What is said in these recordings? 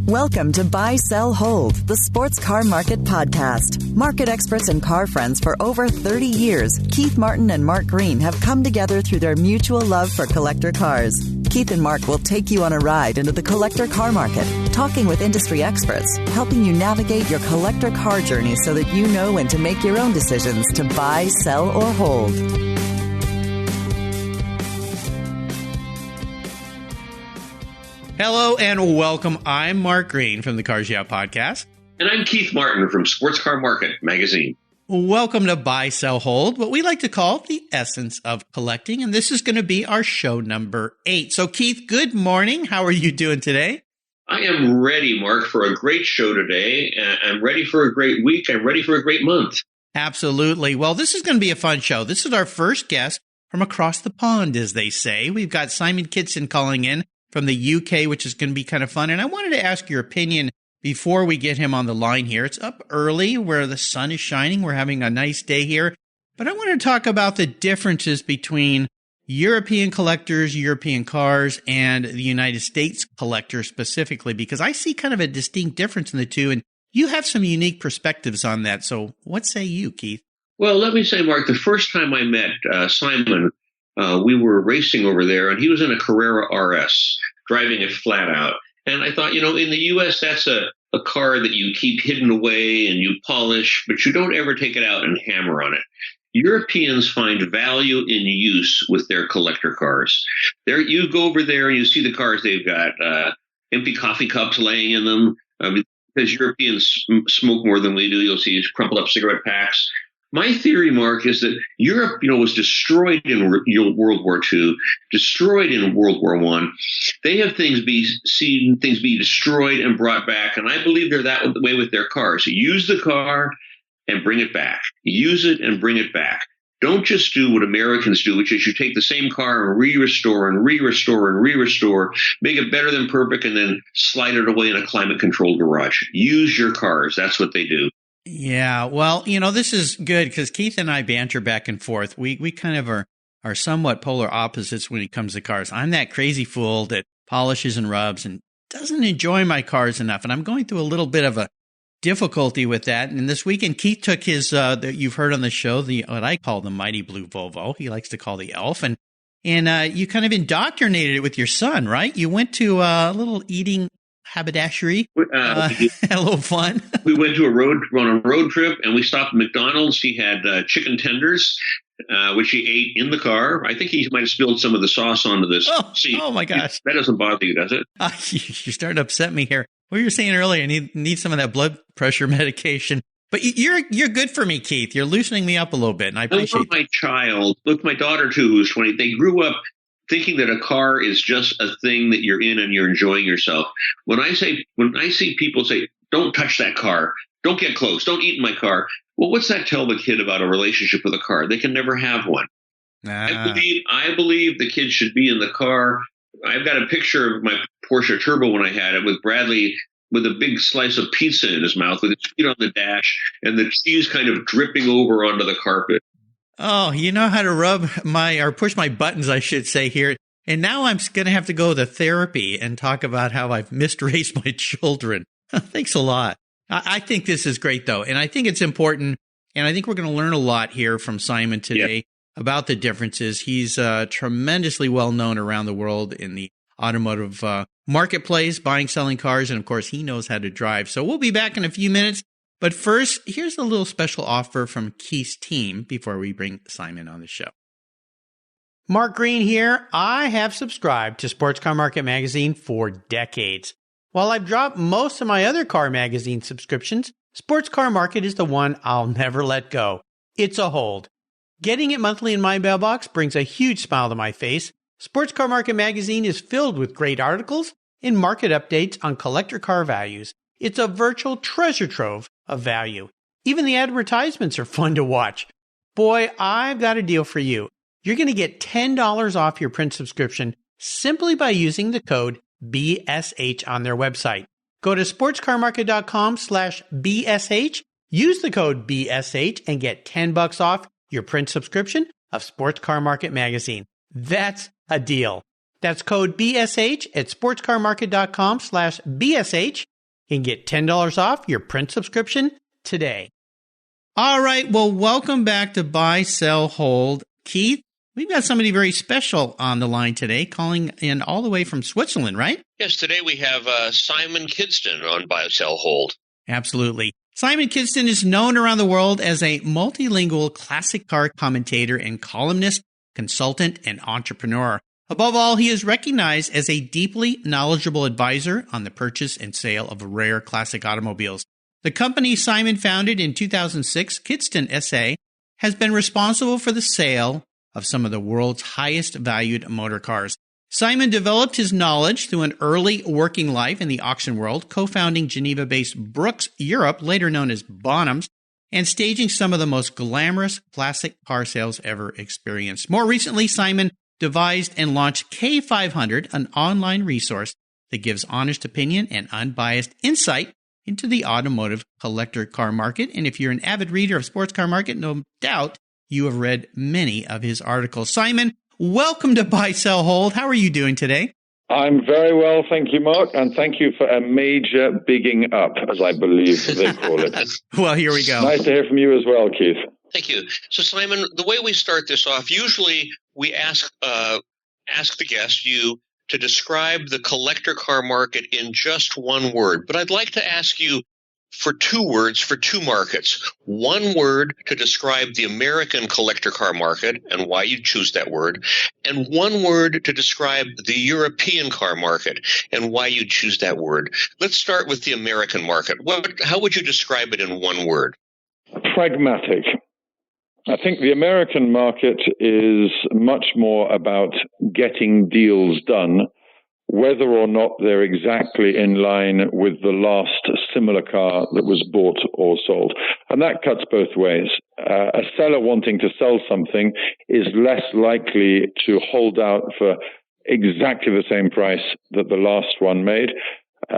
Welcome to Buy, Sell, Hold, the Sports Car Market Podcast. Market experts and car friends for over 30 years, Keith Martin and Mark Green have come together through their mutual love for collector cars. Keith and Mark will take you on a ride into the collector car market, talking with industry experts, helping you navigate your collector car journey so that you know when to make your own decisions to buy, sell, or hold. Hello and welcome. I'm Mark Green from the Cars Yeah podcast. And I'm Keith Martin from Sports Car Market magazine. Welcome to Buy, Sell, Hold, what we like to call the essence of collecting. And this is going to be our show number 8. So Keith, good morning. How are you doing today? I am ready, Mark, for a great show today. I'm ready for a great week. I'm ready for a great month. Absolutely. Well, this is going to be a fun show. This is our first guest from across the pond, as they say. We've got Simon Kidston calling in from the UK, which is going to be kind of fun. And I wanted to ask your opinion before we get him on the line here. It's up early where the sun is shining. We're having a nice day here. But I want to talk about the differences between European collectors, European cars, and the United States collectors specifically, because I see kind of a distinct difference in the two. And you have some unique perspectives on that. So what say you, Keith? Well, let me say, Mark, the first time I met Simon, we were racing over there, and he was in a Carrera RS, driving it flat out. And I thought, in the U.S., that's a car that you keep hidden away and you polish, but you don't ever take it out and hammer on it. Europeans find value in use with their collector cars. You go over there and you see the cars, they've got empty coffee cups laying in them. Because Europeans smoke more than we do, you'll see crumpled up cigarette packs. My theory, Mark, is that Europe, was destroyed in World War II, destroyed in World War I. They have things be destroyed and brought back, and I believe they're that way with their cars. Use the car and bring it back. Use it and bring it back. Don't just do what Americans do, which is you take the same car and re-restore and re-restore and re-restore, make it better than perfect, and then slide it away in a climate-controlled garage. Use your cars. That's what they do. Yeah, well, this is good because Keith and I banter back and forth. We kind of are somewhat polar opposites when it comes to cars. I'm that crazy fool that polishes and rubs and doesn't enjoy my cars enough. And I'm going through a little bit of a difficulty with that. And this weekend, Keith took his, that you've heard on the show, what I call the Mighty Blue Volvo. He likes to call the Elf. And you kind of indoctrinated it with your son, right? You went to a little eating haberdashery, had a little fun. We went on a road trip, and we stopped at McDonald's. He had chicken tenders, which he ate in the car. I think he might have spilled some of the sauce onto this seat. Oh my gosh. That doesn't bother you, does it? You're starting to upset me here. What you were saying earlier, I need some of that blood pressure medication. But you're good for me, Keith. You're loosening me up a little bit, and I appreciate it. My child, look, my daughter too, who's 20, they grew up thinking that a car is just a thing that you're in and you're enjoying yourself. When I see people say, don't touch that car, don't get close, don't eat in my car. Well, what's that tell the kid about a relationship with a car? They can never have one. I believe the kid should be in the car. I've got a picture of my Porsche Turbo when I had it with Bradley with a big slice of pizza in his mouth with his feet on the dash and the cheese kind of dripping over onto the carpet. Oh, you know how to push my buttons, I should say here. And now I'm going to have to go to therapy and talk about how I've misraised my children. Thanks a lot. I think this is great, though. And I think it's important. And I think we're going to learn a lot here from Simon today about the differences. He's tremendously well known around the world in the automotive marketplace, buying, selling cars. And of course, he knows how to drive. So we'll be back in a few minutes. But first, here's a little special offer from Keith's team before we bring Simon on the show. Mark Green here. I have subscribed to Sports Car Market magazine for decades. While I've dropped most of my other car magazine subscriptions, Sports Car Market is the one I'll never let go. It's a hold. Getting it monthly in my mailbox brings a huge smile to my face. Sports Car Market magazine is filled with great articles and market updates on collector car values. It's a virtual treasure trove of value. Even the advertisements are fun to watch. Boy, I've got a deal for you. You're going to get $10 off your print subscription simply by using the code BSH on their website. Go to sportscarmarket.com/BSH, use the code BSH, and get $10 off your print subscription of Sports Car Market magazine. That's a deal. That's code BSH at sportscarmarket.com/BSH. You can get $10 off your print subscription today. All right, well, welcome back to Buy, Sell, Hold. Keith, we've got somebody very special on the line today, calling in all the way from Switzerland, right? Yes, today we have Simon Kidston on Buy, Sell, Hold. Absolutely. Simon Kidston is known around the world as a multilingual classic car commentator and columnist, consultant, and entrepreneur. Above all, he is recognized as a deeply knowledgeable advisor on the purchase and sale of rare classic automobiles. The company Simon founded in 2006, Kidston SA, has been responsible for the sale of some of the world's highest valued motor cars. Simon developed his knowledge through an early working life in the auction world, co-founding Geneva-based Brooks Europe, later known as Bonhams, and staging some of the most glamorous classic car sales ever experienced. More recently, Simon devised and launched K500, an online resource that gives honest opinion and unbiased insight into the automotive collector car market. And if you're an avid reader of Sports Car Market, no doubt you have read many of his articles. Simon, welcome to Buy, Sell, Hold. How are you doing today? I'm very well, thank you, Mark, and thank you for a major bigging up, as I believe they call it. Well, here we go. Nice to hear from you as well, Keith. Thank you. So, Simon, the way we start this off, usually we ask the guest you to describe the collector car market in just one word. But I'd like to ask you for 2 words for 2 markets. 1 word to describe the American collector car market and why you choose that word, and 1 word to describe the European car market and why you choose that word. Let's start with the American market. How would you describe it in 1 word? Pragmatic. I think the American market is much more about getting deals done, whether or not they're exactly in line with the last similar car that was bought or sold. And that cuts both ways. A seller wanting to sell something is less likely to hold out for exactly the same price that the last one made,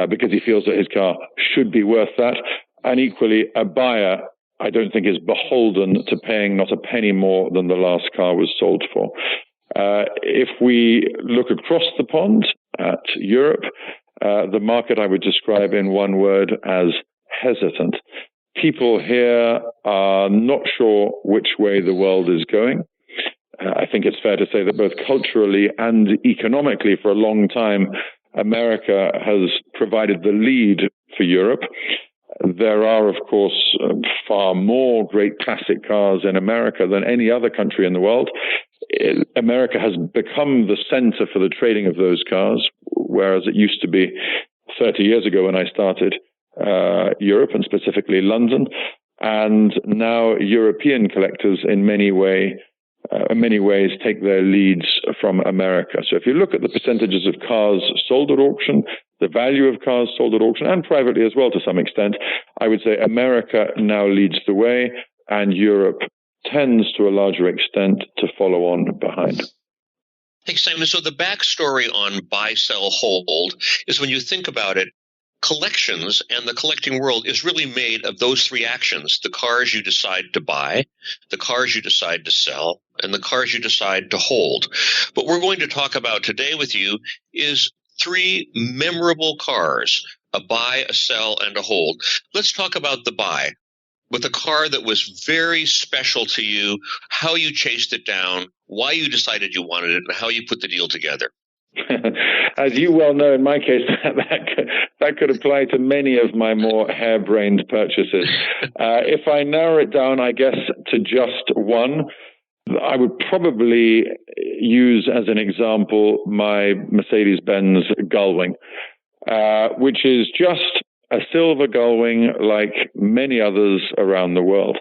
because he feels that his car should be worth that. And equally, a buyer, I don't think, is beholden to paying not a penny more than the last car was sold for. If we look across the pond at Europe, the market I would describe in 1 word as hesitant. People here are not sure which way the world is going. I think it's fair to say that both culturally and economically, for a long time, America has provided the lead for Europe. There are, of course, far more great classic cars in America than any other country in the world. America has become the center for the trading of those cars, whereas it used to be 30 years ago when I started Europe, and specifically London. And now European collectors in many ways take their leads from America. So if you look at the percentages of cars sold at auction, the value of cars sold at auction, and privately as well to some extent, I would say America now leads the way, and Europe tends to a larger extent to follow on behind. Thanks, Simon. So the backstory on Buy, Sell, Hold is, when you think about it, collections and the collecting world is really made of those 3 actions: the cars you decide to buy, the cars you decide to sell, and the cars you decide to hold. What we're going to talk about today with you is 3 memorable cars: a buy, a sell, and a hold. Let's talk about the buy. With a car that was very special to you, how you chased it down, why you decided you wanted it, and how you put the deal together. As you well know, in my case, that could apply to many of my more harebrained purchases. If I narrow it down, I guess, to just one, I would probably use as an example my Mercedes-Benz Gullwing, which is just a silver Gullwing like many others around the world.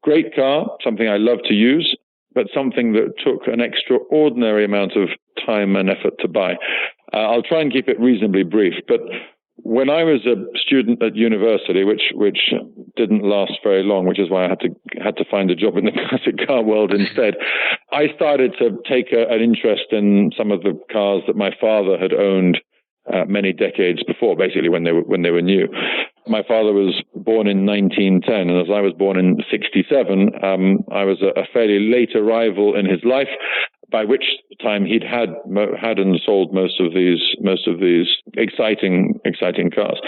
Great car, something I love to use, but something that took an extraordinary amount of time and effort to buy. I'll try and keep it reasonably brief, but when I was a student at university, which didn't last very long, which is why I had to find a job in the classic car world instead, I started to take an interest in some of the cars that my father had owned many decades before, basically when they were new. My father was born in 1910, and as I was born in 67, I was a fairly late arrival in his life, by which time he'd had and sold most of these exciting cars.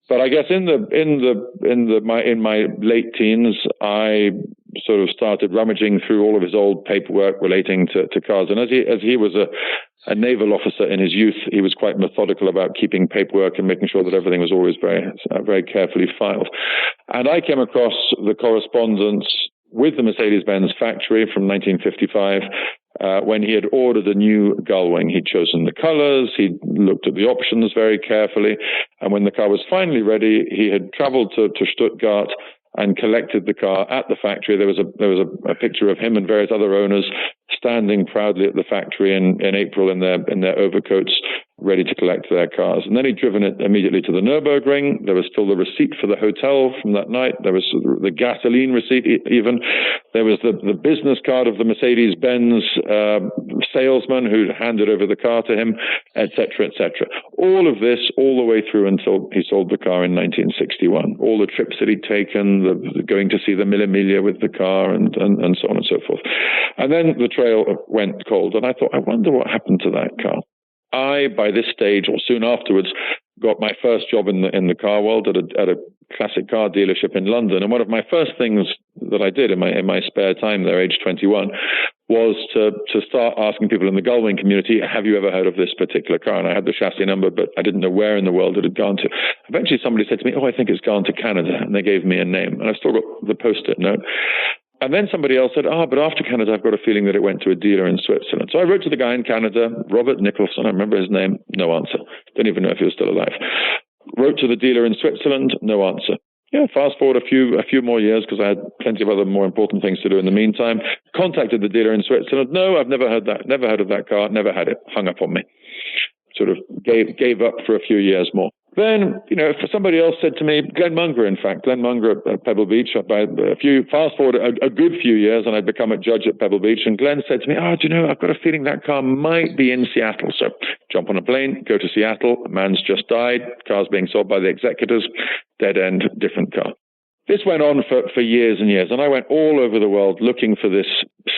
But I guess in my late teens, I sort of started rummaging through all of his old paperwork relating to cars. And as he was a naval officer in his youth, he was quite methodical about keeping paperwork and making sure that everything was always very, very carefully filed. And I came across the correspondence with the Mercedes-Benz factory from 1955, when he had ordered a new Gullwing. He'd chosen the colors, he'd looked at the options very carefully, and when the car was finally ready, he had traveled to Stuttgart and collected the car at the factory. There was a picture of him and various other owners standing proudly at the factory in April in their overcoats, ready to collect their cars. And then he'd driven it immediately to the Nürburgring. There was still the receipt for the hotel from that night. There was the gasoline receipt even. There was the business card of the Mercedes-Benz salesman who handed over the car to him, etc., etc. All of this, all the way through until he sold the car in 1961. All the trips that he'd taken, going to see the Mille Miglia with the car, and so on and so forth. And then the trail went cold, and I thought, I wonder what happened to that car. I, by this stage, or soon afterwards, got my first job in the car world at a classic car dealership in London. And one of my first things that I did in my spare time there, age 21, was to start asking people in the Gullwing community, have you ever heard of this particular car? And I had the chassis number, but I didn't know where in the world it had gone to. Eventually somebody said to me, oh, I think it's gone to Canada. And they gave me a name. And I still got the Post-it note. And then somebody else said, but after Canada, I've got a feeling that it went to a dealer in Switzerland. So I wrote to the guy in Canada, Robert Nicholson, I remember his name, no answer. Don't even know if he was still alive. Wrote to the dealer in Switzerland, no answer. Yeah, fast forward a few more years, because I had plenty of other more important things to do in the meantime. Contacted the dealer in Switzerland. No, I've never heard of that car, never had it, hung up on me. Sort of gave up for a few years more. Then, for somebody else said to me, Glenn Munger at Pebble Beach, fast forward a good few years, and I'd become a judge at Pebble Beach, and Glenn said to me, I've got a feeling that car might be in Seattle. So jump on a plane, go to Seattle, a man's just died, car's being sold by the executors, dead end, different car. This went on for years and years, and I went all over the world looking for this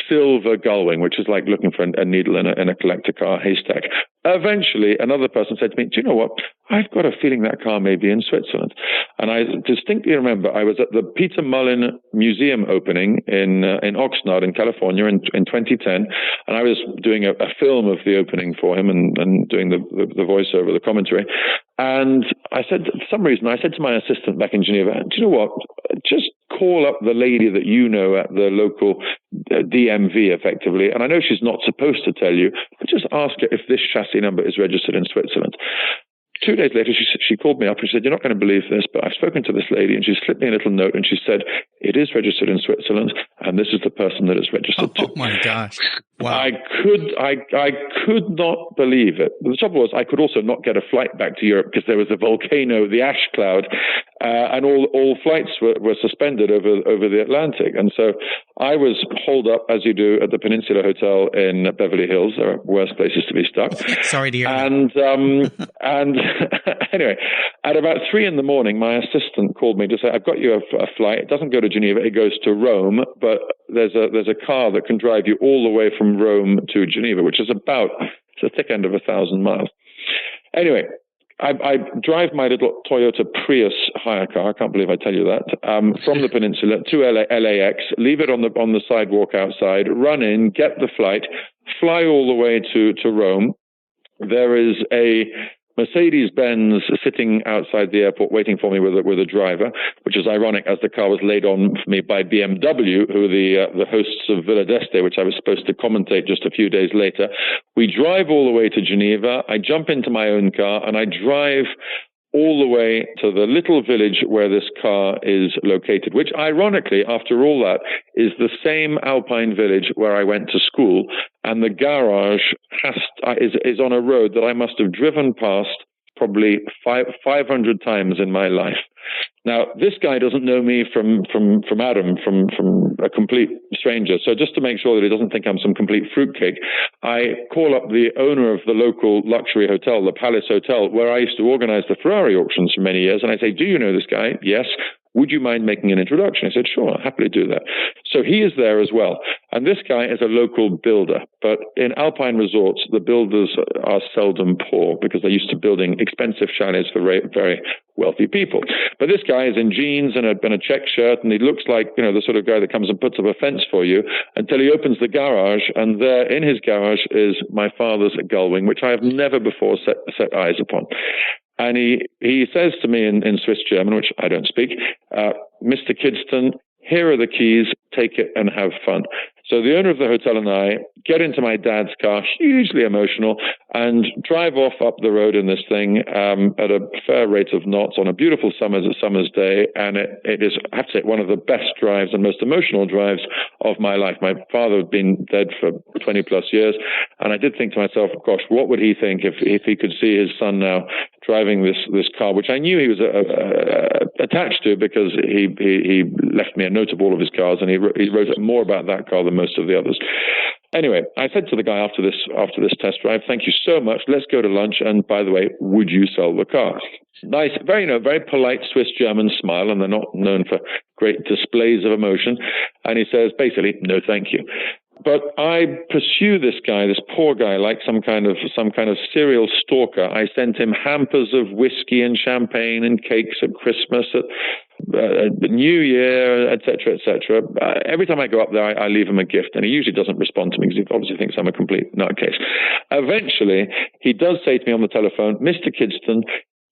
silver Gullwing, which is like looking for a needle in a collector car haystack. Eventually, another person said to me, do you know what? I've got a feeling that car may be in Switzerland. And I distinctly remember I was at the Peter Mullin Museum opening in Oxnard in California in 2010, and I was doing a film of the opening for him and doing the voiceover, the commentary. And I said, for some reason, I said to my assistant back in Geneva, do you know what? Just call up the lady that you know at the local DMV, effectively. And I know she's not supposed to tell you, but just ask her if this chassis number is registered in Switzerland. 2 days later, she called me up and she said, you're not going to believe this, but I've spoken to this lady, and she slipped me a little note and she said, it is registered in Switzerland, and this is the person that it's registered to. Oh my gosh. Wow. I could not believe it. The trouble was, I could also not get a flight back to Europe because there was a volcano, the ash cloud, and all flights were suspended over the Atlantic. And so I was holed up, as you do, at the Peninsula Hotel in Beverly Hills. There are worse places to be stuck. Sorry to hear and, that. And anyway, at about 3 a.m, my assistant called me to say, I've got you a flight. It doesn't go to Geneva. It goes to Rome, but there's a car that can drive you all the way from Rome to Geneva, which is it's the thick end of 1,000 miles. Anyway, I drive my little Toyota Prius hire car. I can't believe I tell you that. From the peninsula to LAX, leave it on the sidewalk outside, run in, get the flight, fly all the way to Rome. There is a Mercedes-Benz sitting outside the airport waiting for me with a driver, which is ironic as the car was laid on for me by BMW, who are the hosts of Villa d'Este, which I was supposed to commentate just a few days later. We drive all the way to Geneva. I jump into my own car and I drive all the way to the little village where this car is located, which ironically, after all that, is the same Alpine village where I went to school, and the garage is on a road that I must have driven past probably 500 times in my life. Now, this guy doesn't know me from Adam, from a complete stranger. So just to make sure that he doesn't think I'm some complete fruitcake, I call up the owner of the local luxury hotel, the Palace Hotel, where I used to organize the Ferrari auctions for many years. And I say, do you know this guy? Yes. Would you mind making an introduction? He said, sure, I'll happily do that. So he is there as well. And this guy is a local builder. But in Alpine resorts, the builders are seldom poor because they're used to building expensive chalets for very, very wealthy people. But this guy is in jeans and a check shirt, and he looks like, the sort of guy that comes and puts up a fence for you, until he opens the garage, and there in his garage is my father's Gullwing, which I have never before set eyes upon. And he says to me in Swiss German, which I don't speak, Mr. Kidston, here are the keys, take it and have fun. So the owner of the hotel and I get into my dad's car, hugely emotional, and drive off up the road in this thing at a fair rate of knots on a beautiful summer's day. And it is, I have to say, one of the best drives and most emotional drives of my life. My father had been dead for 20 plus years. And I did think to myself, gosh, what would he think if he could see his son now driving this car, which I knew he was attached to, because he left me a note of all of his cars, and he wrote more about that car than most of the others. Anyway, I said to the guy after this test drive, thank you so much. Let's go to lunch. And by the way, would you sell the car? Nice, very polite Swiss German smile, and they're not known for great displays of emotion. And he says, basically, no, thank you. But I pursue this guy, this poor guy, like some kind of serial stalker. I sent him hampers of whiskey and champagne and cakes at Christmas, at New Year, etc., etc. Every time I go up there, I leave him a gift, and he usually doesn't respond to me because he obviously thinks I'm a complete nutcase. Eventually, he does say to me on the telephone, Mr. Kidston,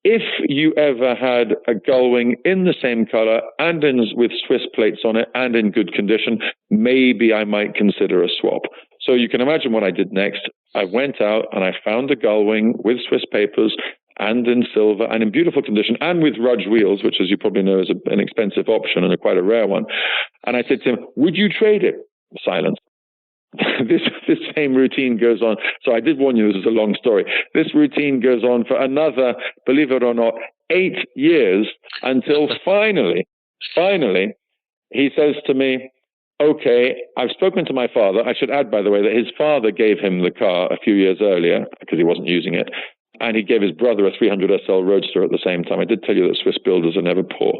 if you ever had a Gullwing in the same color and with Swiss plates on it and in good condition, maybe I might consider a swap. So you can imagine what I did next. I went out and I found a Gullwing with Swiss papers and in silver and in beautiful condition and with Rudge wheels, which, as you probably know, is an expensive option and quite a rare one. And I said to him, would you trade it? Silence. This same routine goes on. So I did warn you, this is a long story. This routine goes on for another, believe it or not, 8 years, until finally, he says to me, okay, I've spoken to my father. I should add, by the way, that his father gave him the car a few years earlier because he wasn't using it. And he gave his brother a 300 SL Roadster at the same time. I did tell you that Swiss builders are never poor.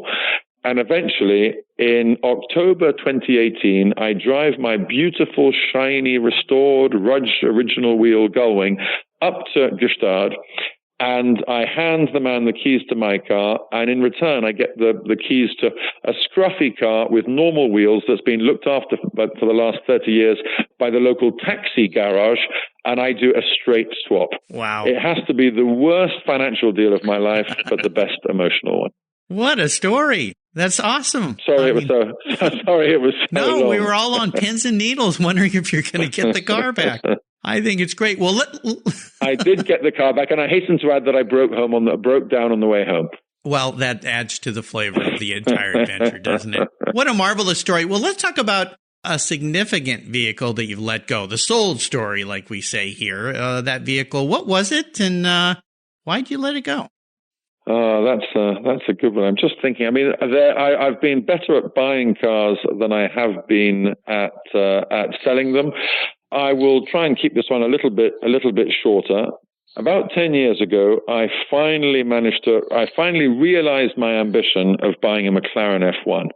And eventually, in October 2018, I drive my beautiful, shiny, restored Rudge original wheel Gullwing up to Gstaad, and I hand the man the keys to my car, and in return, I get the keys to a scruffy car with normal wheels that's been looked after for the last 30 years by the local taxi garage, and I do a straight swap. Wow. It has to be the worst financial deal of my life, but the best emotional one. What a story. That's awesome. Sorry, it was so No, long. we were all on pins and needles wondering if you're going to get the car back. I think it's great. Well, I did get the car back, and I hasten to add that I broke down on the way home. Well, that adds to the flavor of the entire adventure, doesn't it? What a marvelous story. Well, let's talk about a significant vehicle that you've let go, the sold story, like we say here. That vehicle, what was it, and why'd you let it go? That's a good one. I'm just thinking. I mean, I've been better at buying cars than I have been at selling them. I will try and keep this one a little bit shorter. About 10 years ago, I finally realized my ambition of buying a McLaren F1,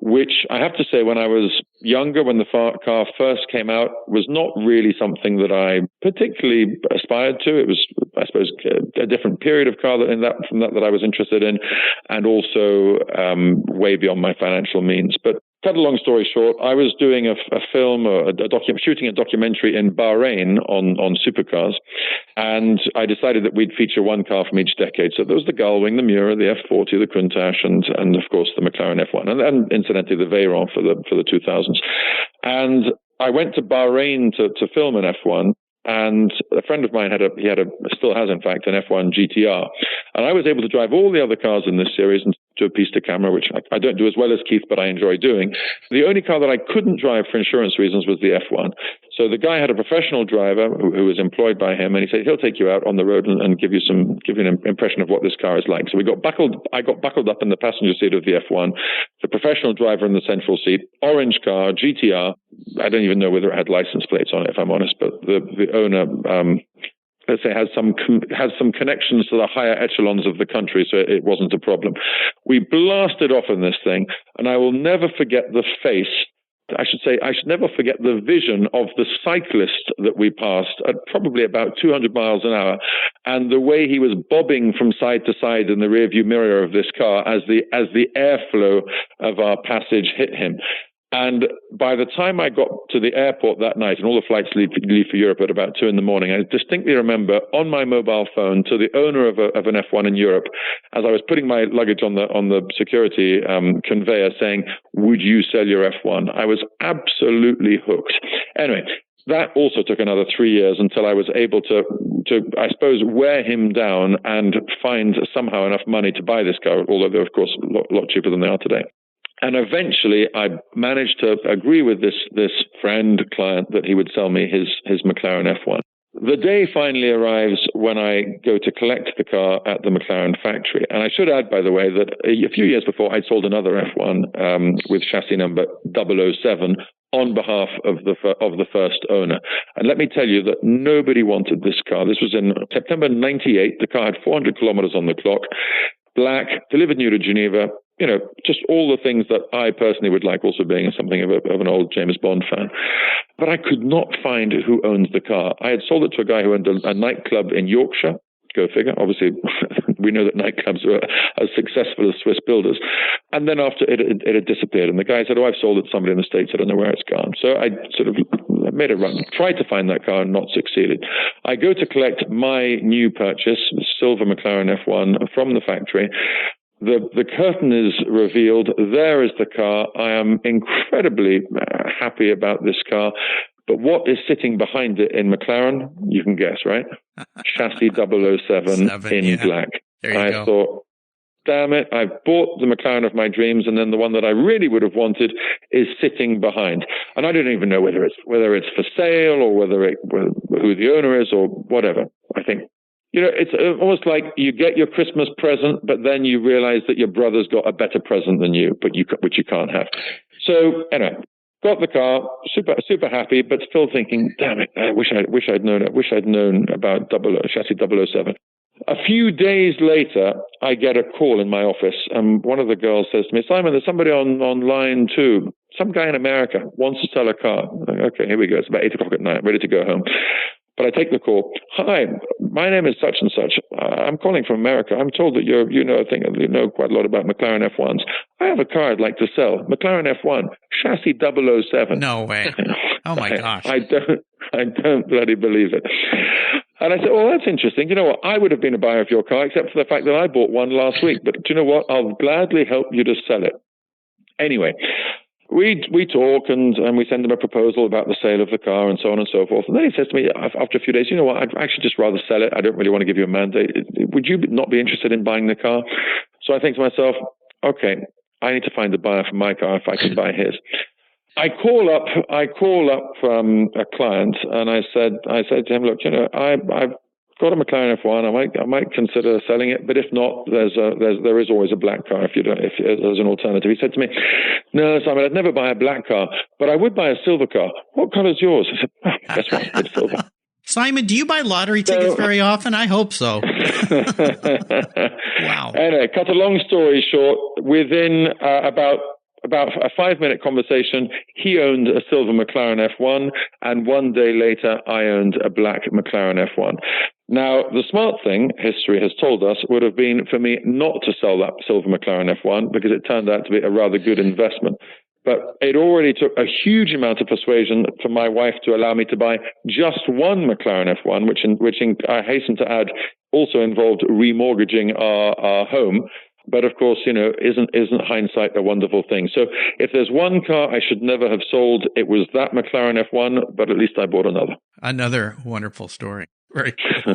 which I have to say, when I was younger, when the car first came out, was not really something that I particularly aspired to. It was, I suppose, a different period of car from that I was interested in, and also way beyond my financial means. But cut a long story short, I was doing a film, shooting a documentary in Bahrain on supercars, and I decided that we'd feature one car from each decade. So there was the Gullwing, the Miura, the F40, the Countach, and of course the McLaren F1, and incidentally the Veyron for the 2000s. And I went to Bahrain to film an F1. And a friend of mine still has in fact, an F1 GTR. And I was able to drive all the other cars in this series and do a piece to camera, which I don't do as well as Keith, but I enjoy doing. The only car that I couldn't drive for insurance reasons was the F1. So the guy had a professional driver who was employed by him, and he said he'll take you out on the road and give you an impression of what this car is like. So I got buckled up in the passenger seat of the F1, the professional driver in the central seat, orange car, GTR. I don't even know whether it had license plates on it, if I'm honest, but the owner, let's say, has some connections to the higher echelons of the country, so it wasn't a problem. We blasted off in this thing, and I will never forget the face I should never forget the vision of the cyclist that we passed at probably about 200 miles an hour, and the way he was bobbing from side to side in the rearview mirror of this car as the airflow of our passage hit him. And by the time I got to the airport that night, and all the flights leave for Europe at about 2 a.m, I distinctly remember on my mobile phone to the owner of an F1 in Europe, as I was putting my luggage on the security conveyor, saying, "Would you sell your F1?" I was absolutely hooked. Anyway, that also took another 3 years until I was able to, I suppose, wear him down and find somehow enough money to buy this car, although they're, of course, a lot cheaper than they are today. And eventually, I managed to agree with this client, that he would sell me his McLaren F1. The day finally arrives when I go to collect the car at the McLaren factory. And I should add, by the way, that a few years before, I'd sold another F1 with chassis number 007 on behalf of the first owner. And let me tell you that nobody wanted this car. This was in September 98. The car had 400 kilometers on the clock, black, delivered new to Geneva. You know, just all the things that I personally would like, also being something of an old James Bond fan. But I could not find who owns the car. I had sold it to a guy who owned a nightclub in Yorkshire. Go figure. Obviously, we know that nightclubs are as successful as Swiss builders. And then after it had disappeared. And the guy said, "Oh, I've sold it to somebody in the States. I don't know where it's gone." So I sort of made a run, tried to find that car and not succeeded. I go to collect my new purchase, the silver McLaren F1, from the factory. The curtain is revealed. There is the car. I am incredibly happy about this car. But what is sitting behind it in McLaren? You can guess, right? Chassis 007 in black. I thought, damn it, I've bought the McLaren of my dreams, and then the one that I really would have wanted is sitting behind. And I don't even know whether it's for sale or who the owner is or whatever. I think, you know, it's almost like you get your Christmas present, but then you realize that your brother's got a better present than you, which you can't have. So anyway, got the car, super happy, but still thinking, damn it, I wish I'd known about chassis 007. A few days later, I get a call in my office, and one of the girls says to me, "Simon, there's somebody on line 2. Some guy in America wants to sell a car." Okay, here we go. It's about 8 o'clock at night, ready to go home. But I take the call. "Hi, my name is such and such. I'm calling from America. I'm told that you know quite a lot about McLaren F1s. I have a car I'd like to sell. McLaren F1, chassis 007. No way. Oh my gosh. I don't bloody believe it. And I said, "Oh, that's interesting. You know what? I would have been a buyer of your car, except for the fact that I bought one last week. But do you know what? I'll gladly help you to sell it." Anyway, we talk and we send him a proposal about the sale of the car and so on and so forth. And then he says to me after a few days, "You know what? I'd actually just rather sell it. I don't really want to give you a mandate. Would you not be interested in buying the car?" So I think to myself, okay, I need to find a buyer for my car if I can buy his. I call up a client, and I said to him, "Look, you know, I've got a McLaren F1. I might consider selling it, but if not, there is always a black car if there's an alternative." He said to me, "No, Simon, I'd never buy a black car, but I would buy a silver car. What color is yours?" I said, "Guess what? It's silver." Simon, do you buy lottery tickets very often? I hope so. Wow. Anyway, cut a long story short, within about a 5-minute conversation, he owned a silver McLaren F1, and one day later, I owned a black McLaren F1. Now, the smart thing, history has told us, would have been for me not to sell that silver McLaren F1, because it turned out to be a rather good investment. But it already took a huge amount of persuasion for my wife to allow me to buy just one McLaren F1, which I hasten to add also involved remortgaging our home. But of course, you know, isn't hindsight a wonderful thing? So if there's one car I should never have sold, it was that McLaren F1, but at least I bought another. Another wonderful story. Very cool.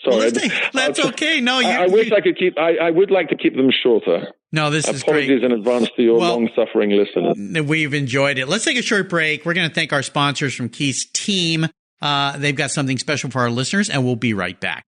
Sorry. Well, that's okay. No, I wish I could keep. I would like to keep them shorter. No, this is great. Apologies in advance to your long-suffering listeners. We've enjoyed it. Let's take a short break. We're going to thank our sponsors from Keith's team. They've got something special for our listeners, and we'll be right back.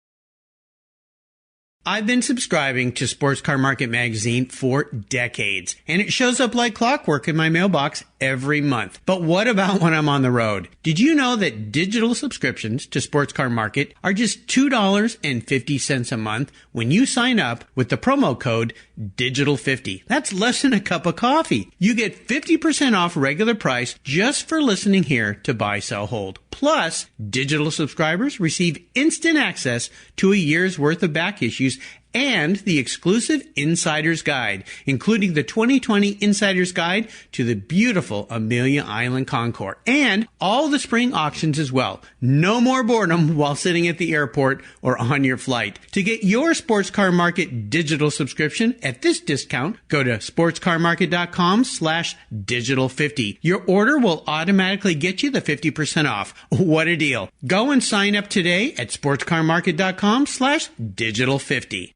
I've been subscribing to Sports Car Market magazine for decades, and it shows up like clockwork in my mailbox every month. But what about when I'm on the road? Did you know that digital subscriptions to Sports Car Market are just $2.50 a month when you sign up with the promo code DIGITAL50? That's less than a cup of coffee. You get 50% off regular price just for listening here to Buy, Sell, Hold. Plus, digital subscribers receive instant access to a year's worth of back issues and the exclusive Insider's Guide, including the 2020 Insider's Guide to the beautiful Amelia Island Concours, and all the spring auctions as well. No more boredom while sitting at the airport or on your flight. To get your Sports Car Market digital subscription at this discount, go to sportscarmarket.com/digital50. Your order will automatically get you the 50% off. What a deal. Go and sign up today at sportscarmarket.com/digital50.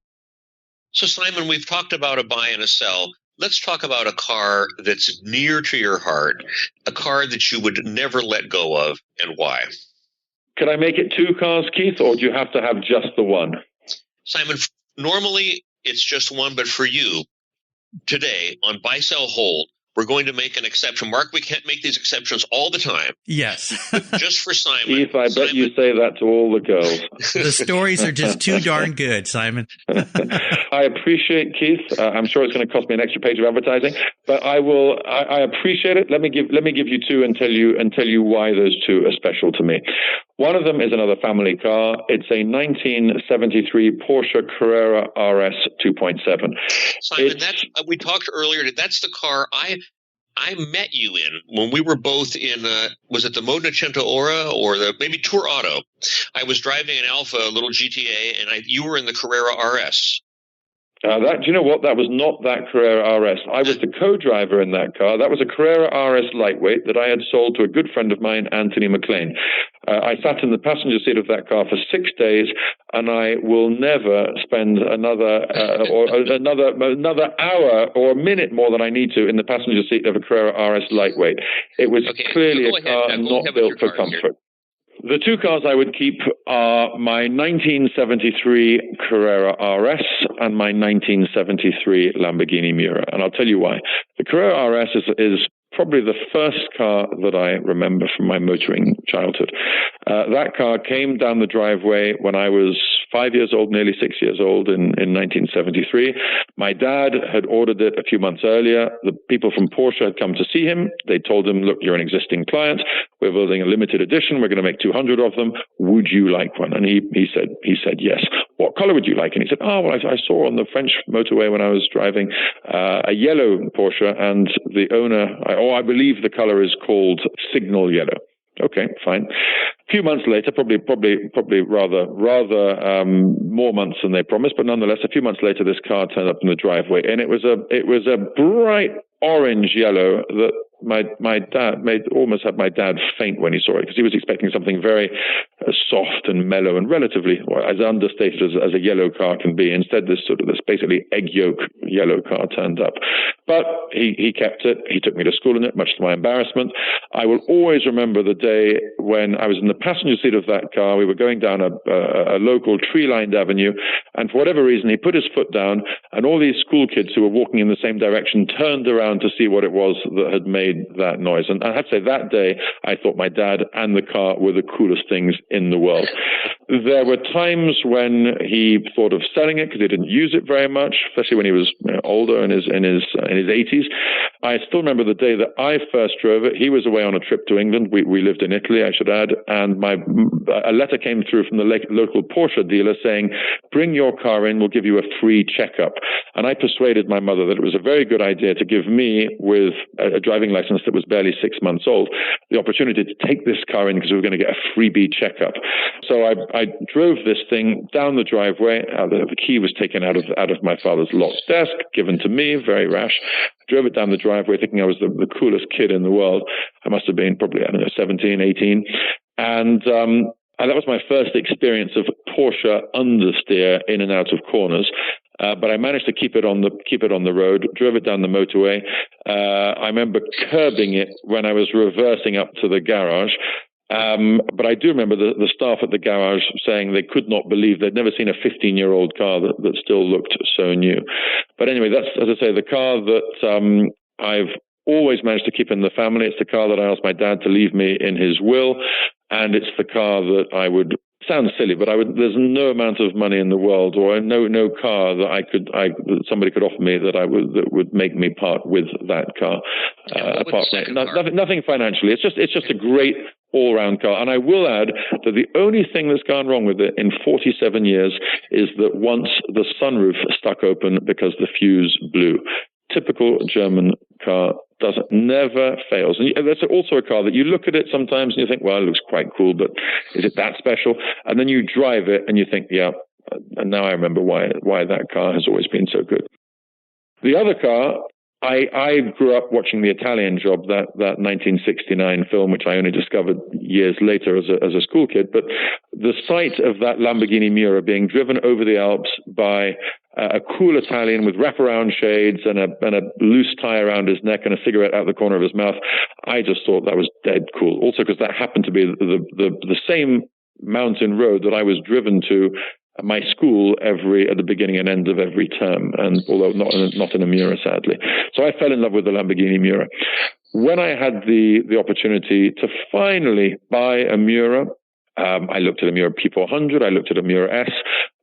So, Simon, we've talked about a buy and a sell. Let's talk about a car that's near to your heart, a car that you would never let go of, and why. Can I make it two cars, Keith, or do you have to have just the one? Simon, normally it's just one, but for you, today on Buy, Sell, Hold, we're going to make an exception. Mark, we can't make these exceptions all the time. Yes. Just for Simon. Keith, I bet you say that to all the girls. The stories are just too darn good, Simon. I appreciate, Keith. I'm sure it's going to cost me an extra page of advertising, but I appreciate it. Let me give you two and tell you why those two are special to me. One of them is another family car. It's a 1973 Porsche Carrera RS 2.7. Simon, we talked earlier. That's the car I met you in when we were both in, was it the Modena Centauro or maybe Tour Auto? I was driving an Alfa, a little GTA, and you were in the Carrera RS. Do you know what? That was not that Carrera RS. I was the co-driver in that car. That was a Carrera RS lightweight that I had sold to a good friend of mine, Anthony McLean. I sat in the passenger seat of that car for 6 days, and I will never spend another hour or a minute more than I need to in the passenger seat of a Carrera RS lightweight. It was clearly a car not built for comfort. The two cars I would keep are my 1973 Carrera RS and my 1973 Lamborghini Miura, and I'll tell you why. The Carrera RS is probably the first car that I remember from my motoring childhood. That car came down the driveway when I was 5 years old, nearly 6 years old in 1973. My dad had ordered it a few months earlier. The people from Porsche had come to see him. They told him, look, you're an existing client. We're building a limited edition. We're going to make 200 of them. Would you like one? And he said yes. What color would you like? And he said, well, I saw on the French motorway when I was driving a yellow Porsche, and the owner, I believe the color is called Signal Yellow. Okay, fine. A few months later, probably rather more months than they promised, but nonetheless, a few months later, this car turned up in the driveway, and it was a bright orange yellow that my dad almost had my dad faint when he saw it, because he was expecting something very soft and mellow and relatively as understated as a yellow car can be. Instead, this basically egg yolk yellow car turned up. But he kept it. He took me to school in it, much to my embarrassment. I will always remember the day when I was in the passenger seat of that car. We were going down a local tree-lined avenue, and for whatever reason, he put his foot down, and all these school kids who were walking in the same direction turned around to see what it was that had made that noise. And I have to say, that day, I thought my dad and the car were the coolest things in the world. There were times when he thought of selling it because he didn't use it very much, especially when he was older in his 80s. I still remember the day that I first drove it. He was away on a trip to England. We lived in Italy, I should add, and a letter came through from the local Porsche dealer saying, bring your car in, we'll give you a free checkup. And I persuaded my mother that it was a very good idea to give me, with a driving license that was barely 6 months old, the opportunity to take this car in because we were going to get a freebie checkup. So I drove this thing down the driveway. The key was taken out of my father's locked desk, given to me, very rash. I drove it down the driveway thinking I was the coolest kid in the world. I must have been probably, 17, 18. And that was my first experience of Porsche understeer in and out of corners. But I managed to keep it on the road, drove it down the motorway. I remember curbing it when I was reversing up to the garage. But I do remember the staff at the garage saying they could not believe they'd never seen a 15-year-old car that still looked so new. But anyway, that's, as I say, the car that I've always managed to keep in the family. It's the car that I asked my dad to leave me in his will, and it's the car that I would, sounds silly, but there's no amount of money in the world, or no car that somebody could offer me that would make me part with that car. Apart from nothing financially. It's just a great all-round car. And I will add that the only thing that's gone wrong with it in 47 years is that once the sunroof stuck open because the fuse blew. Typical German car never fails. And that's also a car that you look at it sometimes and you think, well, it looks quite cool, but is it that special? And then you drive it and you think, yeah, and now I remember why that car has always been so good. The other car, I grew up watching The Italian Job, that 1969 film, which I only discovered years later as a school kid. But the sight of that Lamborghini Miura being driven over the Alps by a cool Italian with wraparound shades and a loose tie around his neck and a cigarette out the corner of his mouth, I just thought that was dead cool. Also because that happened to be the same mountain road that I was driven to my school at the beginning and end of every term, and although not in a Miura, sadly. So I fell in love with the Lamborghini Miura. When I had the opportunity to finally buy a Miura, I looked at a Miura P400, I looked at a Miura S,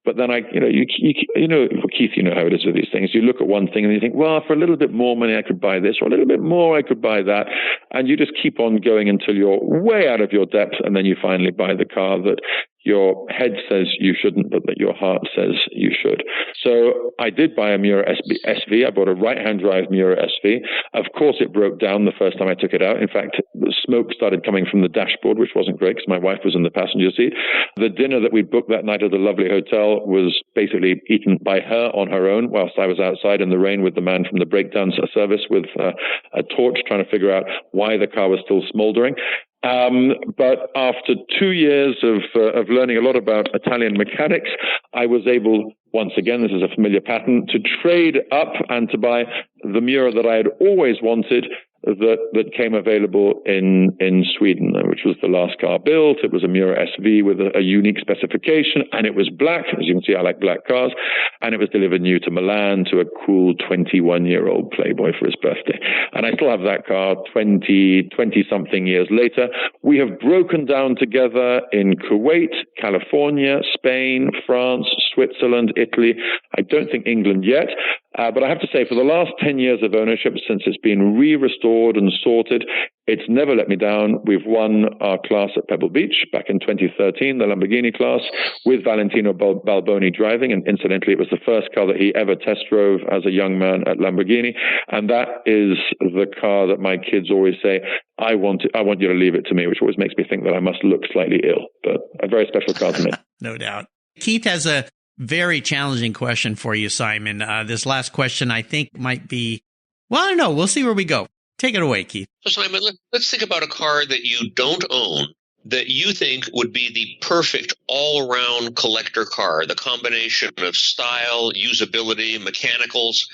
but then Keith, you know how it is with these things. You look at one thing and you think, well, for a little bit more money, I could buy this, or a little bit more, I could buy that. And you just keep on going until you're way out of your depth. And then you finally buy the car that your head says you shouldn't, but that your heart says you should. So I did buy a Miura SV. I bought a right-hand drive Miura SV. Of course, it broke down the first time I took it out. In fact, the smoke started coming from the dashboard, which wasn't great because my wife was in the passenger seat. The dinner that we booked that night at the lovely hotel was basically eaten by her on her own whilst I was outside in the rain with the man from the breakdown service with a torch trying to figure out why the car was still smoldering. But after 2 years of learning a lot about Italian mechanics, I was able, once again, this is a familiar pattern, to trade up and to buy the Miura that I had always wanted, that came available in Sweden, which was the last car built. It was a Miura SV with a unique specification, and it was black. As you can see, I like black cars. And it was delivered new to Milan to a cool 21-year-old playboy for his birthday. And I still have that car 20-something years later. We have broken down together in Kuwait, California, Spain, France, Switzerland, Italy. I don't think England yet. But I have to say, for the last 10 years of ownership, since it's been restored and sorted, it's never let me down. We've won our class at Pebble Beach back in 2013, the Lamborghini class, with Valentino Balboni driving. And incidentally, it was the first car that he ever test drove as a young man at Lamborghini. And that is the car that my kids always say, I want you to leave it to me, which always makes me think that I must look slightly ill. But a very special car to me. No doubt. Keith has a very challenging question for you, Simon. This last question, I think, might be, well, I don't know. We'll see where we go. Take it away, Keith. So, Simon, let's think about a car that you don't own that you think would be the perfect all-around collector car, the combination of style, usability, mechanicals.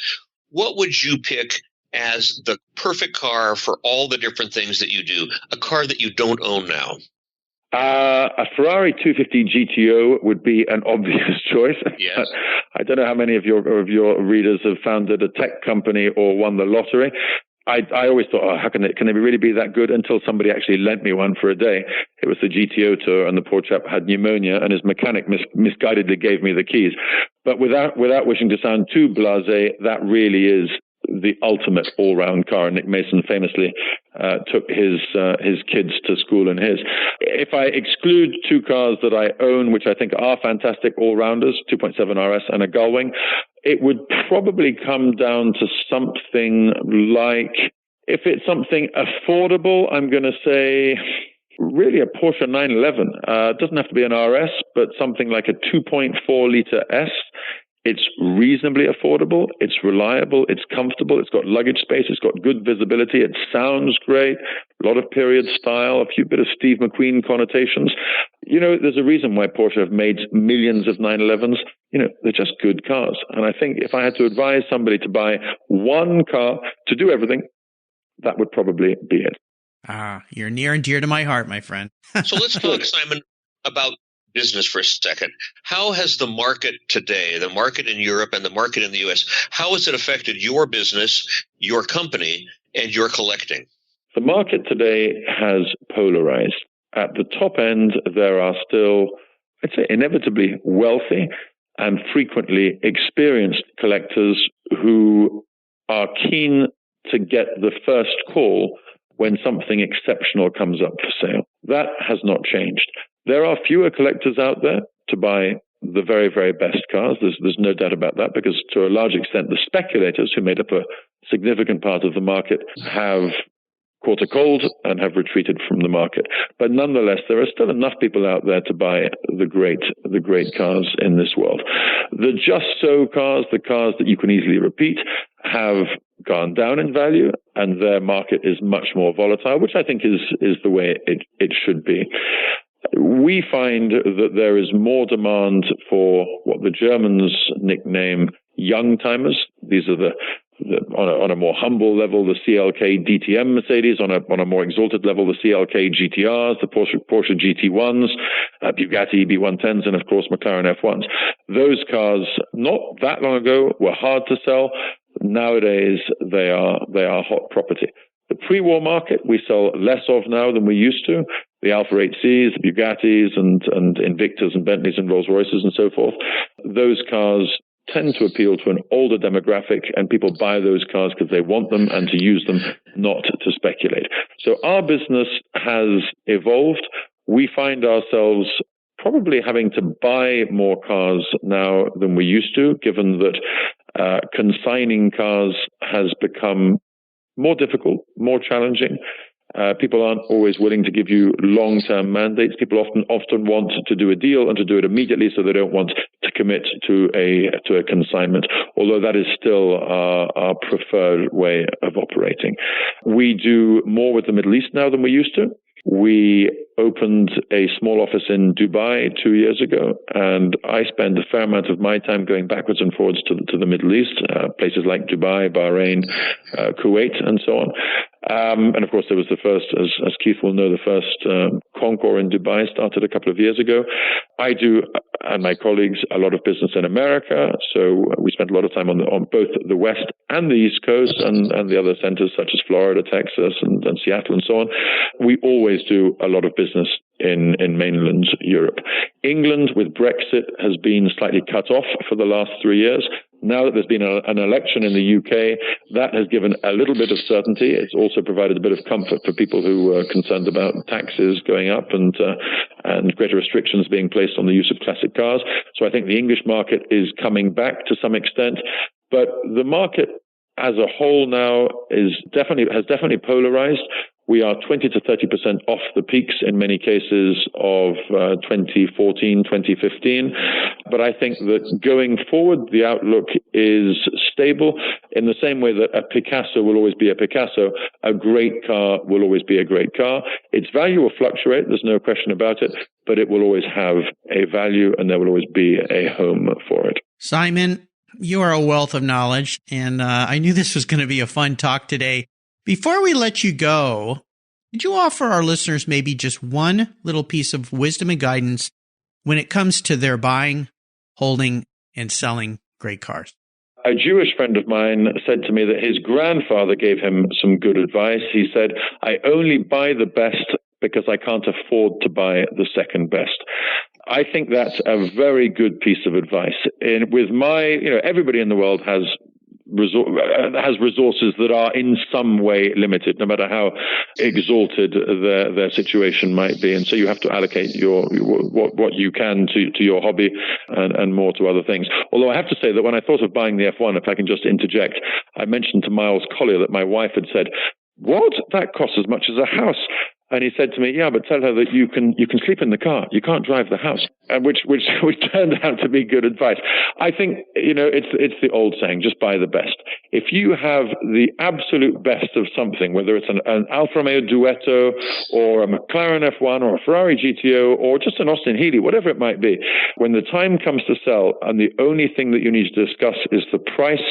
What would you pick as the perfect car for all the different things that you do, a car that you don't own now? A Ferrari 250 GTO would be an obvious choice. Yes. I don't know how many of your readers have founded a tech company or won the lottery. I always thought, how can they really be that good? Until somebody actually lent me one for a day. It was the GTO tour, and the poor chap had pneumonia, and his mechanic misguidedly gave me the keys. But without wishing to sound too blasé, that really is the ultimate all-round car. Nick Mason famously took his kids to school in his. If I exclude two cars that I own, which I think are fantastic all-rounders, 2.7 RS and a Gullwing, it would probably come down to something like, if it's something affordable, I'm going to say really a Porsche 911. It doesn't have to be an RS, but something like a 2.4-liter S. It's reasonably affordable, it's reliable, it's comfortable, it's got luggage space, it's got good visibility, it sounds great, a lot of period style, a few bit of Steve McQueen connotations. You know, there's a reason why Porsche have made millions of 911s. You know, they're just good cars. And I think if I had to advise somebody to buy one car to do everything, that would probably be it. You're near and dear to my heart, my friend. So let's talk, Simon, about business for a second. How has the market today, the market in Europe and the market in the U.S., how has it affected your business, your company, and your collecting? The market today has polarized. At the top end, there are still, I'd say, inevitably wealthy and frequently experienced collectors who are keen to get the first call when something exceptional comes up for sale. That has not changed. There are fewer collectors out there to buy the very, very best cars. There's no doubt about that, because to a large extent, the speculators who made up a significant part of the market have caught a cold and have retreated from the market. But nonetheless, there are still enough people out there to buy the great cars in this world. The just-so cars, the cars that you can easily repeat, have gone down in value, and their market is much more volatile, which I think is the way it should be. We find that there is more demand for what the Germans nickname young timers. These are on a more humble level, the CLK DTM Mercedes, on a more exalted level, the CLK GTRs, the Porsche GT1s, Bugatti EB110s, and of course McLaren F1s. Those cars, not that long ago, were hard to sell. Nowadays, they are hot property. The pre-war market we sell less of now than we used to. The Alfa 8Cs, the Bugattis, and Invictas and Bentleys and Rolls Royces and so forth. Those cars tend to appeal to an older demographic, and people buy those cars because they want them and to use them, not to speculate. So our business has evolved. We find ourselves probably having to buy more cars now than we used to, given that consigning cars has become more difficult, more challenging. People aren't always willing to give you long-term mandates. People often want to do a deal and to do it immediately, so they don't want to commit to a consignment, although that is still our preferred way of operating. We do more with the Middle East now than we used to. We opened a small office in Dubai 2 years ago, and I spend a fair amount of my time going backwards and forwards to the Middle East, places like Dubai, Bahrain, Kuwait, and so on. And of course, there was the first, as Keith will know, the first Concours in Dubai started a couple of years ago. I do, and my colleagues, a lot of business in America, so we spent a lot of time on both the West and the East Coast, and the other centers such as Florida, Texas, and Seattle, and so on. We always do a lot of business in mainland Europe. England, with Brexit, has been slightly cut off for the last 3 years. Now that there's been an election in the UK, that has given a little bit of certainty. It's also provided a bit of comfort for people who are concerned about taxes going up and greater restrictions being placed on the use of classic cars. So I think the English market is coming back to some extent, but the market as a whole now has definitely polarized. We are 20 to 30% off the peaks in many cases of 2014, 2015. But I think that going forward, the outlook is stable in the same way that a Picasso will always be a Picasso. A great car will always be a great car. Its value will fluctuate. There's no question about it, but it will always have a value, and there will always be a home for it. Simon, you are a wealth of knowledge, and I knew this was going to be a fun talk today. Before we let you go, could you offer our listeners maybe just one little piece of wisdom and guidance when it comes to their buying, holding, and selling great cars? A Jewish friend of mine said to me that his grandfather gave him some good advice. He said, "I only buy the best because I can't afford to buy the second best." I think that's a very good piece of advice. With everybody in the world has resources that are in some way limited, no matter how exalted their situation might be. And so you have to allocate what you can to your hobby and more to other things. Although I have to say that when I thought of buying the F1, if I can just interject, I mentioned to Miles Collier that my wife had said, "What? That costs as much as a house." And he said to me, "Yeah, but tell her that you can sleep in the car. You can't drive the house," and which turned out to be good advice. I think it's the old saying: just buy the best. If you have the absolute best of something, whether it's an Alfa Romeo Duetto or a McLaren F1 or a Ferrari GTO or just an Austin Healey, whatever it might be, when the time comes to sell, and the only thing that you need to discuss is the price,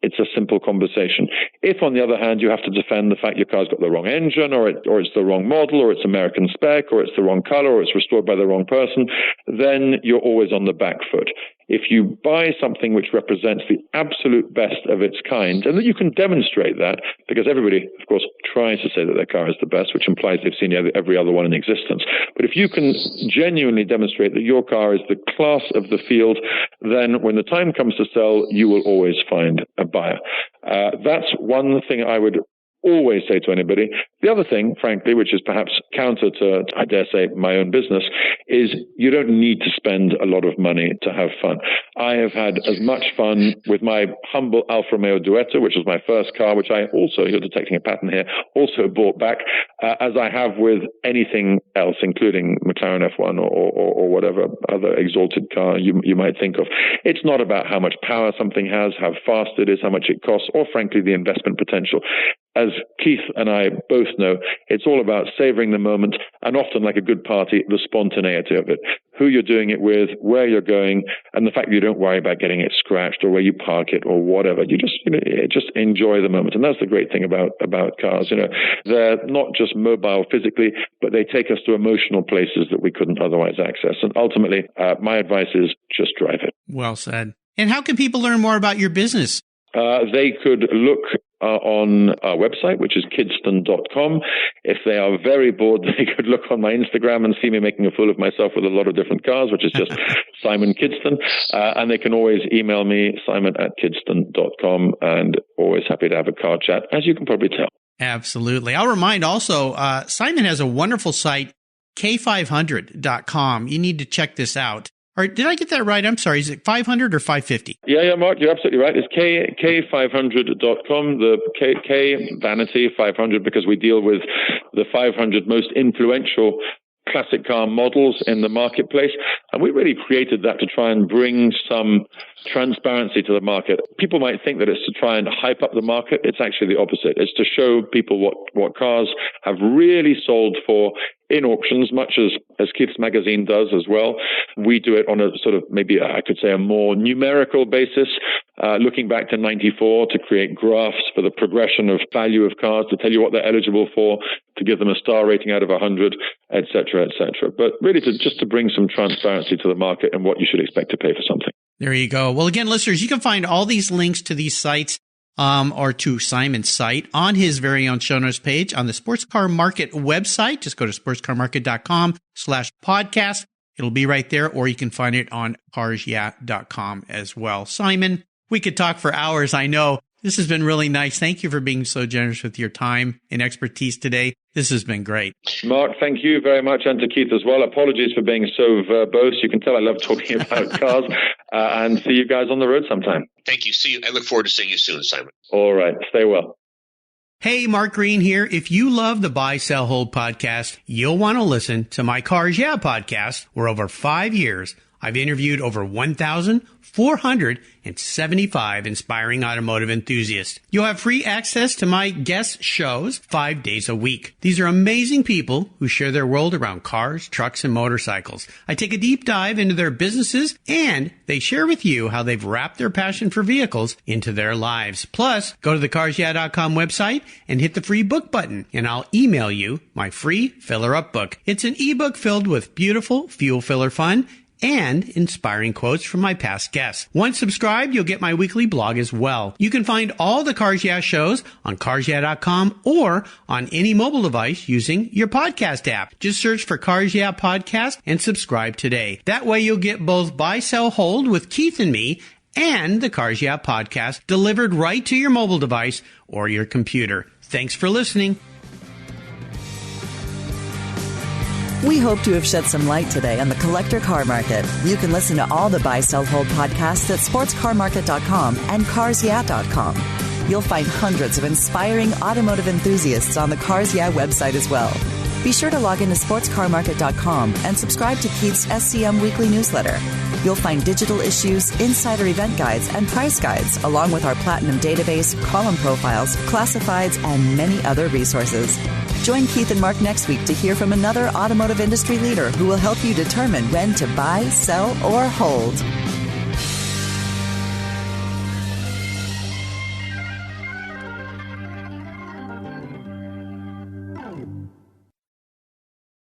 it's it's a simple conversation. If, on the other hand, you have to defend the fact your car's got the wrong engine, or it's the wrong model, or it's American spec, or it's the wrong color, or it's restored by the wrong person, then you're always on the back foot. If you buy something which represents the absolute best of its kind, and that you can demonstrate that, because everybody, of course, tries to say that their car is the best, which implies they've seen every other one in existence. But if you can genuinely demonstrate that your car is the class of the field, then when the time comes to sell, you will always find a buyer. That's one thing I would always say to anybody. The other thing, frankly, which is perhaps counter to, I dare say, my own business, is you don't need to spend a lot of money to have fun. I have had as much fun with my humble Alfa Romeo Duetto, which was my first car, which I also, you're detecting a pattern here, also bought back, as I have with anything else, including McLaren F1 or whatever other exalted car you might think of. It's not about how much power something has, how fast it is, how much it costs, or frankly, the investment potential. As Keith and I both know, it's all about savoring the moment, and often, like a good party, the spontaneity of it. Who you're doing it with, where you're going, and the fact that you don't worry about getting it scratched or where you park it or whatever. You just enjoy the moment. And that's the great thing about cars. They're not just mobile physically, but they take us to emotional places that we couldn't otherwise access. And ultimately, my advice is just drive it. Well said. And how can people learn more about your business? They could look on our website, which is Kidston.com. If they are very bored, they could look on my Instagram and see me making a fool of myself with a lot of different cars, which is just Simon Kidston. And they can always email me, simon@kidston.com, and always happy to have a car chat, as you can probably tell. Absolutely. I'll remind also, Simon has a wonderful site, k500.com. You need to check this out. Or did I get that right? I'm sorry. Is it 500 or 550? Yeah, Mark, you're absolutely right. It's k500.com, the K vanity 500, because we deal with the 500 most influential classic car models in the marketplace. And we really created that to try and bring some transparency to the market. People might think that it's to try and hype up the market. It's actually the opposite. It's to show people what cars have really sold for in auctions, much as Keith's magazine does as well. We do it on a sort of, maybe I could say, a more numerical basis, looking back to 94 to create graphs for the progression of value of cars, to tell you what they're eligible for, to give them a star rating out of 100, et cetera, et cetera. But really just to bring some transparency to the market and what you should expect to pay for something. There you go. Well, again, listeners, you can find all these links to these sites or to Simon's site on his very own show notes page on the Sports Car Market website. Just go to sportscarmarket.com/podcast. It'll be right there, or you can find it on carsyeah.com as well. Simon, we could talk for hours, I know. This has been really nice. Thank you for being so generous with your time and expertise today. This has been great. Mark, thank you very much, and to Keith as well. Apologies for being so verbose. You can tell I love talking about cars. And see you guys on the road sometime. Thank you. See you. I look forward to seeing you soon, Simon. All right. Stay well. Hey, Mark Green here. If you love the Buy, Sell, Hold podcast, you'll want to listen to my Cars Yeah podcast, where over 5 years, I've interviewed over 1,475 inspiring automotive enthusiasts. You'll have free access to my guest shows 5 days a week. These are amazing people who share their world around cars, trucks, and motorcycles. I take a deep dive into their businesses, and they share with you how they've wrapped their passion for vehicles into their lives. Plus, go to the carsyeah.com website and hit the free book button, and I'll email you my free Filler Up book. It's an ebook filled with beautiful fuel filler fun and inspiring quotes from my past guests. Once subscribed, you'll get my weekly blog as well. You can find all the Cars Yeah shows on carsyeah.com or on any mobile device using your podcast app. Just search for Cars Yeah Podcast and subscribe today. That way you'll get both Buy, Sell, Hold with Keith and me and the Cars Yeah Podcast delivered right to your mobile device or your computer. Thanks for listening. We hope to have shed some light today on the collector car market. You can listen to all the Buy, Sell, Hold podcasts at sportscarmarket.com and carsyeah.com. You'll find hundreds of inspiring automotive enthusiasts on the Cars Yeah website as well. Be sure to log into sportscarmarket.com and subscribe to Keith's SCM weekly newsletter. You'll find digital issues, insider event guides, and price guides, along with our Platinum database, column profiles, classifieds, and many other resources. Join Keith and Mark next week to hear from another automotive industry leader who will help you determine when to buy, sell, or hold.